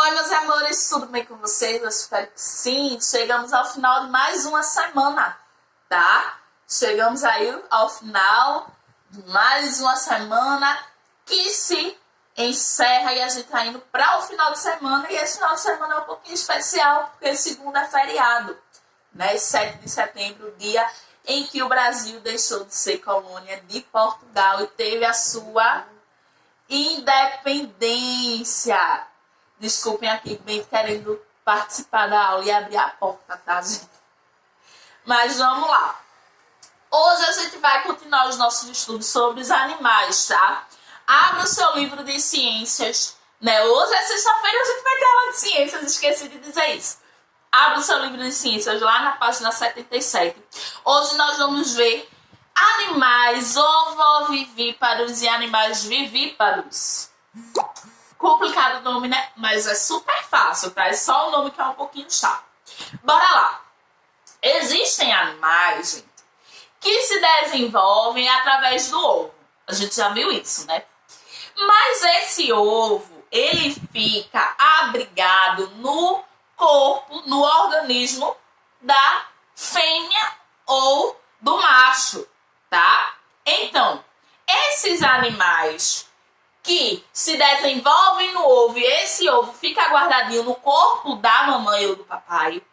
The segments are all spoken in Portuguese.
Oi, meus amores, tudo bem com vocês? Eu espero que sim. Chegamos ao final de mais uma semana, tá? Chegamos aí ao final de mais uma semana que se encerra e a gente tá indo para o final de semana. E esse final de semana é um pouquinho especial, porque segunda é feriado, né? 7 de setembro, dia em que o Brasil deixou de ser colônia de Portugal e teve a sua independência. Desculpem aqui, bem querendo participar da aula e abrir a porta, tá, gente? Mas vamos lá. Hoje a gente vai continuar os nossos estudos sobre os animais, tá? Abra o seu livro de ciências, né? Hoje é sexta-feira, a gente vai ter aula de ciências, esqueci de dizer isso. Abra o seu livro de ciências lá na página 77. Hoje nós vamos ver animais ovovivíparos e animais vivíparos. Complicado o nome, né? Mas é super fácil, tá? É só o nome que é um pouquinho chato. Bora lá. Existem animais, gente, que se desenvolvem através do ovo. A gente já viu isso, né? Mas esse ovo, ele fica abrigado no corpo, no organismo da fêmea ou do macho, tá? Então, esses animais que se desenvolvem no ovo e esse ovo fica guardadinho no corpo da mamãe ou do papai,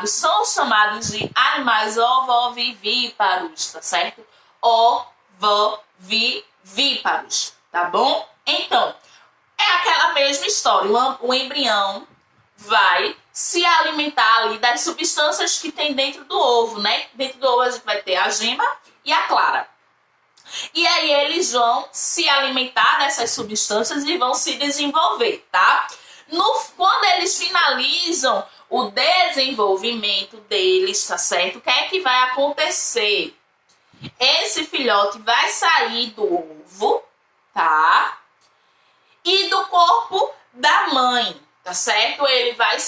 são chamados de animais ovovivíparos, tá certo? Ovovivíparos, tá bom? Então, é aquela mesma história. O embrião vai se alimentar ali das substâncias que tem dentro do ovo, né? Dentro do ovo a gente vai ter a gema e a clara. E aí eles vão se alimentar dessas substâncias e vão se desenvolver, tá? Quando eles finalizam o desenvolvimento deles, tá certo? O que é que vai acontecer? Esse filhote vai sair do ovo, tá? E do corpo da mãe, tá certo? Ele vai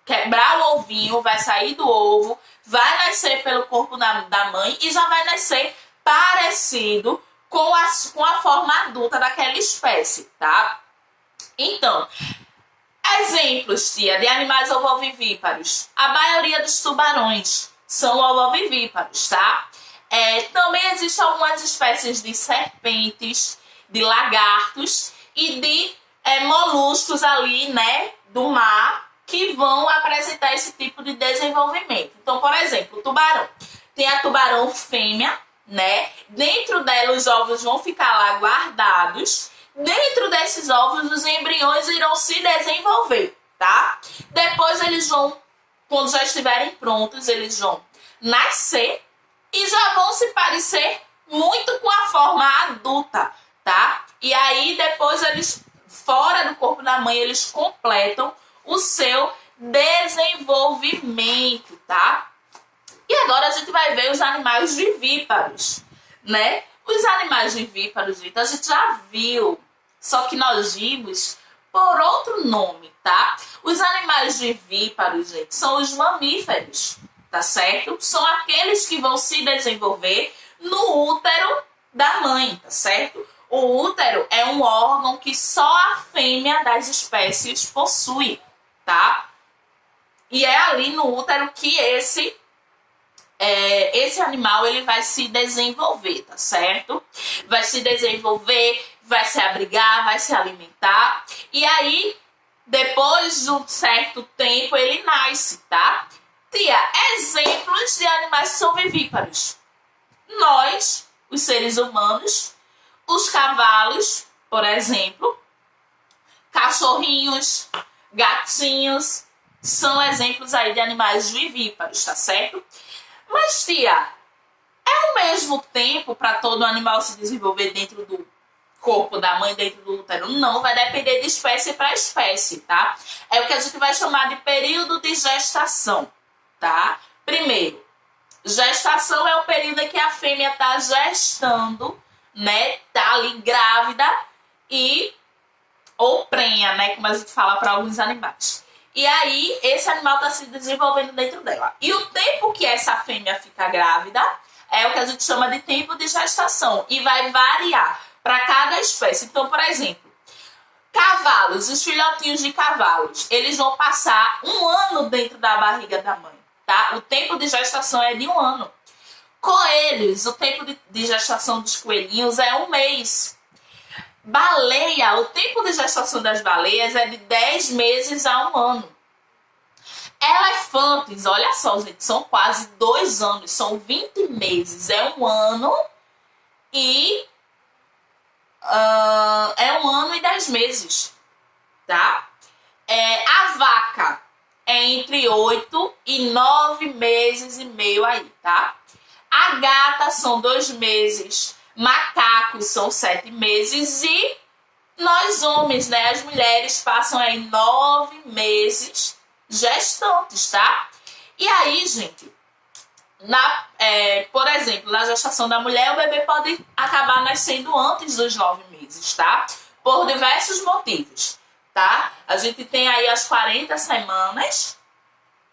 quebrar o ovinho, vai sair do ovo, vai nascer pelo corpo da mãe e já vai nascer parecido com a forma adulta daquela espécie, tá? Então, exemplos, tia, de animais ovovivíparos. A maioria dos tubarões são ovovivíparos, tá? Também existem algumas espécies de serpentes, de lagartos e de moluscos ali, né, do mar, que vão apresentar esse tipo de desenvolvimento. Então, por exemplo, o tubarão. Tem a tubarão fêmea, né? Dentro dela os ovos vão ficar lá guardados. Dentro desses ovos os embriões irão se desenvolver, tá? Depois eles vão, quando já estiverem prontos, eles vão nascer e já vão se parecer muito com a forma adulta, tá? E aí depois eles, fora do corpo da mãe, eles completam o seu desenvolvimento, tá? E agora a gente vai ver os animais vivíparos, né? Os animais vivíparos, gente, a gente já viu, só que nós vimos por outro nome, tá? Os animais vivíparos, gente, são os mamíferos, tá certo? São aqueles que vão se desenvolver no útero da mãe, tá certo? O útero é um órgão que só a fêmea das espécies possui, tá? E é ali no útero que esse animal ele vai se desenvolver, tá certo? Vai se desenvolver, vai se abrigar, vai se alimentar. E aí, depois de um certo tempo, ele nasce, tá? Tia, exemplos de animais que são vivíparos. Nós, os seres humanos, os cavalos, por exemplo, cachorrinhos, gatinhos, são exemplos aí de animais vivíparos, tá certo? Mas, tia, é o mesmo tempo para todo animal se desenvolver dentro do corpo da mãe, dentro do útero? Não, vai depender de espécie para espécie, tá? É o que a gente vai chamar de período de gestação, tá? Primeiro, gestação é o período em que a fêmea está gestando, né? Tá ali grávida ou prenha, né? Como a gente fala para alguns animais. E aí, esse animal está se desenvolvendo dentro dela. E o tempo que essa fêmea fica grávida é o que a gente chama de tempo de gestação. E vai variar para cada espécie. Então, por exemplo, cavalo. cavalos, os filhotinhos de cavalos, eles vão passar 1 ano dentro da barriga da mãe, tá? O tempo de gestação é de 1 ano. Coelhos, o tempo de gestação dos coelhinhos é 1 mês. Baleia, o tempo de gestação das baleias é de 10 meses a 1 ano. Elefantes, olha só, gente, são quase 2 anos, são 20 meses, é 1 ano e... é 1 ano e 10 meses, tá? A vaca é entre 8 e 9 meses e meio aí, tá? A gata são 2 meses, macacos são 7 meses e nós homens, né, as mulheres passam aí 9 meses gestantes, tá? E aí, gente, por exemplo, na gestação da mulher, o bebê pode acabar nascendo antes dos 9 meses, tá? Por diversos motivos, tá? A gente tem aí as 40 semanas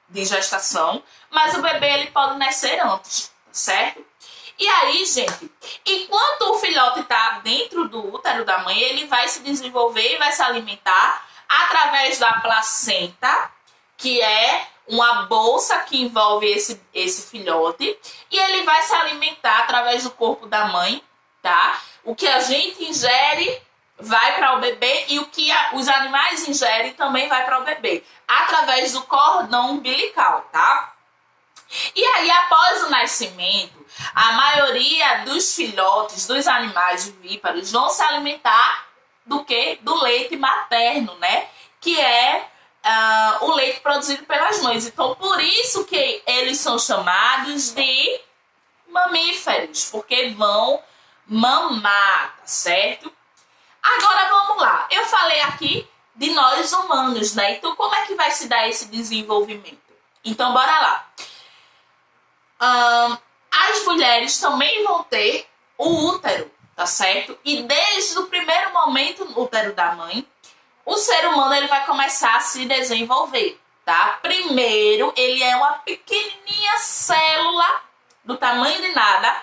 de gestação, mas o bebê ele pode nascer antes, certo? E aí, gente, enquanto o filhote está dentro do útero da mãe, ele vai se desenvolver e vai se alimentar através da placenta, que é uma bolsa que envolve esse filhote, e ele vai se alimentar através do corpo da mãe, tá? O que a gente ingere vai para o bebê e o que os animais ingerem também vai para o bebê, através do cordão umbilical, tá? E aí, após o nascimento, a maioria dos filhotes dos animais vivíparos vão se alimentar do quê? Do leite materno, né? Que é o leite produzido pelas mães. Então, por isso que eles são chamados de mamíferos, porque vão mamar, tá certo? Agora, vamos lá. Eu falei aqui de nós humanos, né? Então, como é que vai se dar esse desenvolvimento? Então, bora lá. As mulheres também vão ter o útero, tá certo? E desde o primeiro momento no útero da mãe, o ser humano ele vai começar a se desenvolver, tá? Primeiro, ele é uma pequenininha célula do tamanho de nada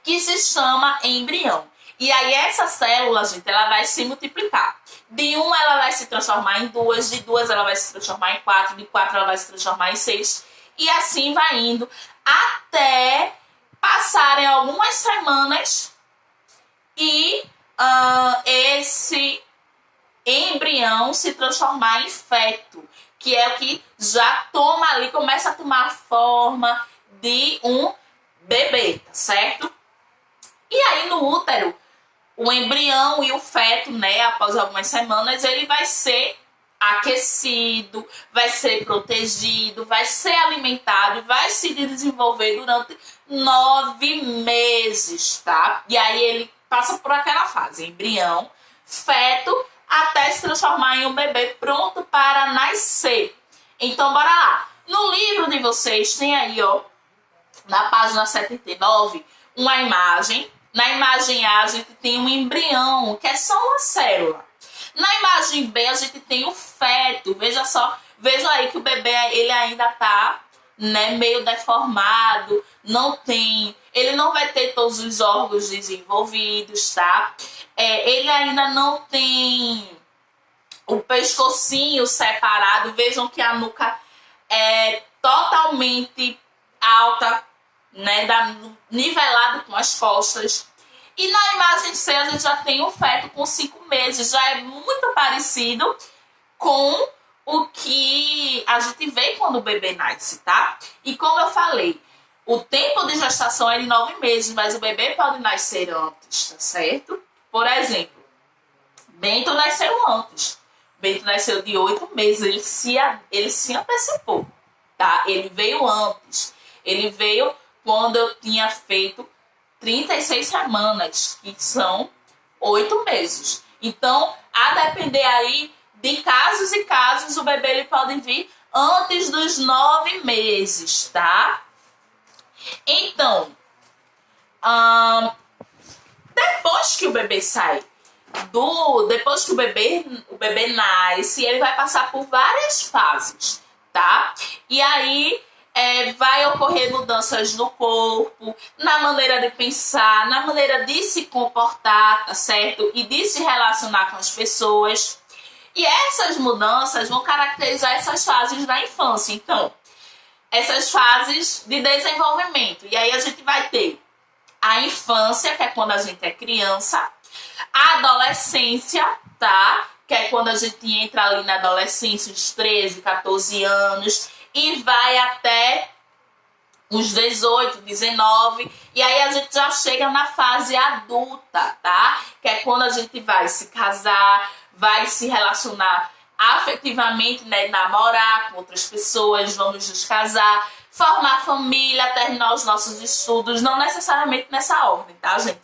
que se chama embrião. E aí essa célula, gente, ela vai se multiplicar. De 1 ela vai se transformar em 2, de 2 ela vai se transformar em 4, de 4 ela vai se transformar em 6 e assim vai indo até passarem algumas semanas e esse embrião se transformar em feto, que é o que já toma ali, começa a tomar a forma de um bebê, tá certo? E aí no útero, o embrião e o feto, né, após algumas semanas, ele vai ser aquecido, vai ser protegido, vai ser alimentado e vai se desenvolver durante 9 meses, tá? E aí ele passa por aquela fase, embrião, feto, até se transformar em um bebê pronto para nascer. Então, bora lá. No livro de vocês tem aí, ó, na página 79, uma imagem. Na imagem A, a gente tem um embrião, que é só uma célula. Na imagem B, a gente tem o feto. Veja só, veja aí que o bebê ele ainda tá, né, meio deformado, ele não vai ter todos os órgãos desenvolvidos, tá? Ele ainda não tem o pescocinho separado. Vejam que a nuca é totalmente alta, né, nivelado com as costas. E na imagem C a gente já tem o feto com 5 meses, já é muito parecido com o que a gente vê quando o bebê nasce, tá? E como eu falei, o tempo de gestação é de 9 meses, mas o bebê pode nascer antes, tá certo? Por exemplo, Bento nasceu antes. Bento nasceu de 8 meses, ele se antecipou, tá? Ele veio antes. Ele veio quando eu tinha feito 36 semanas, que são 8 meses. Então, a depender aí de casos e casos, o bebê ele pode vir antes dos 9 meses, tá? Então, depois que o bebê sai, depois que o bebê nasce, ele vai passar por várias fases, tá? E aí vai ocorrer mudanças no corpo, na maneira de pensar, na maneira de se comportar, tá certo? E de se relacionar com as pessoas. E essas mudanças vão caracterizar essas fases da infância. Então, essas fases de desenvolvimento. E aí a gente vai ter a infância, que é quando a gente é criança, a adolescência, tá? Que é quando a gente entra ali na adolescência, uns 13, 14 anos, e vai até uns 18, 19, e aí a gente já chega na fase adulta, tá? Que é quando a gente vai se casar, vai se relacionar afetivamente, né? Namorar com outras pessoas, vamos nos casar, formar família, terminar os nossos estudos, não necessariamente nessa ordem, tá, gente?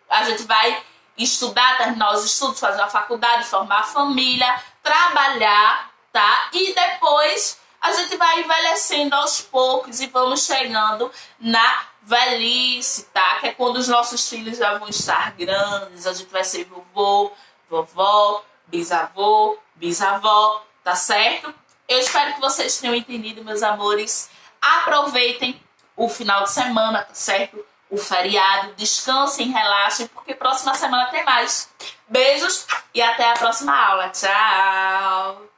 A gente vai estudar, terminar os estudos, fazer uma faculdade, formar família, trabalhar, tá? E depois a gente vai envelhecendo aos poucos e vamos chegando na velhice, tá? Que é quando os nossos filhos já vão estar grandes, a gente vai ser vovô, vovó, bisavô, bisavó, tá certo? Eu espero que vocês tenham entendido, meus amores. Aproveitem o final de semana, tá certo? O feriado, descansem, relaxem, porque próxima semana tem mais. Beijos e até a próxima aula. Tchau!